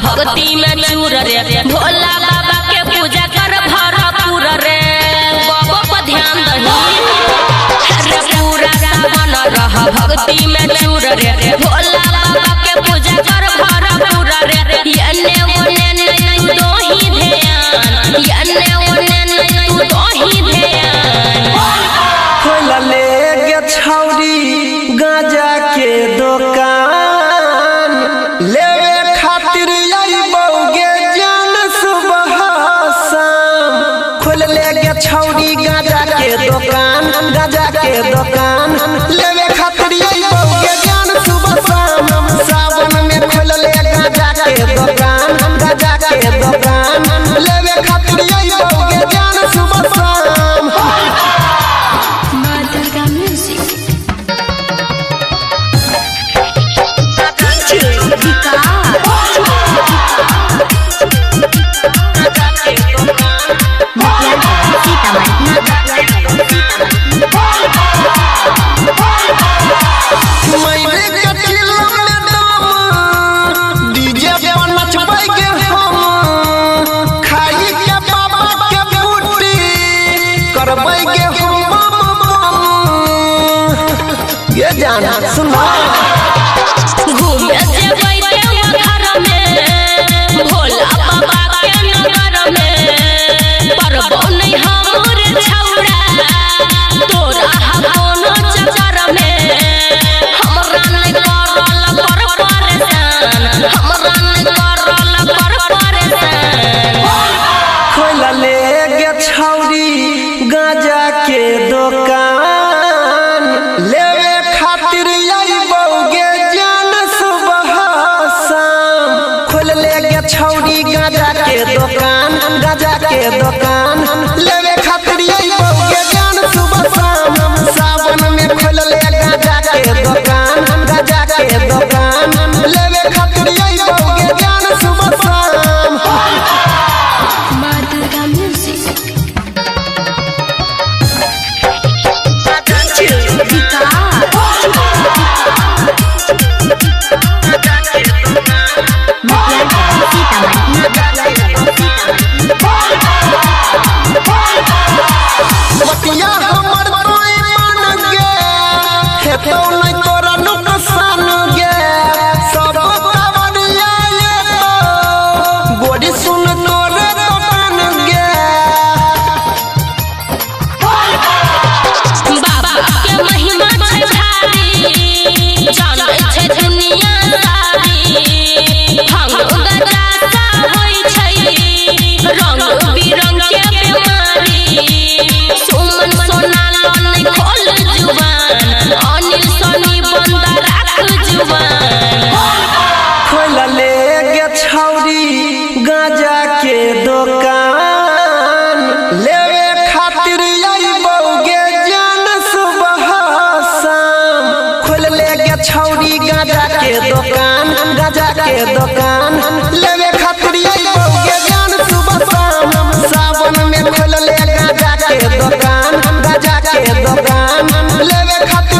भक्ति में चूर रे भोला बाबा के पूजा कर भरपूर रे बाबा पर ध्यान दही रे पूरा सावन रह भक्ति में चूर रे भोला बाबा के पूजा कर भरपूर रे यने ओने नहीं दो ही ध्यान यने ओने नहीं दो ही ध्यान खोला ले गे छौरी गाजा के दुकान लेवे खातिर आई बौगे जान सुबह शाम खोल ले गे छौरी गाजा के दुकान लेवे खातिर आई बौगे जान सुबह शाम सावन में खोल ले गाजा के दुकान लेवे खातिर आई बौगे जान सुबह शाम ये जाना सुना घूमे जेबै देवघर में भोला बाबा के नगर में परबो नहीं हमर छौड़ा तोरा कोनो चक्कर में हमरा नहीं करल कर परेशान हमरा नहीं करल कर परेशान खोला ले गे छौरी गाजा के दुकान लेवे खातिर आई बौगे जान सुबह शाम खोल ले गे छौरी गाजा के दुकान लेवे खातिर आई बौगे जान सुबह शाम सावन में खोल ले गाजा के दुकान लेवे खातिर आई बौगे जान सुबह शाम बतिया हमर कोई मान गे हेतौ नहीं तोरा नुकसान गे सब कावड़िया ये तो गोड़ी सुन तोरे दुकान गे बाबा के महिमा छै भारी जानै छै दुनिया सारी भंग गजा सा होई छै रंग बिरंग के बीमारी सुमन सोना लन खोल जुबान अनिल सनी बंदा राख जुबान खोल ले गे छौरी गाजा के दुकान लेवे खातिर आई बौगे जान सुबह शाम खोल ले गे छौरी गाजा के दुकान लेवे खातिर आई बौगे जान सुबह शाम सावन में खोल ले गाजा के दुकान लेवे खातिर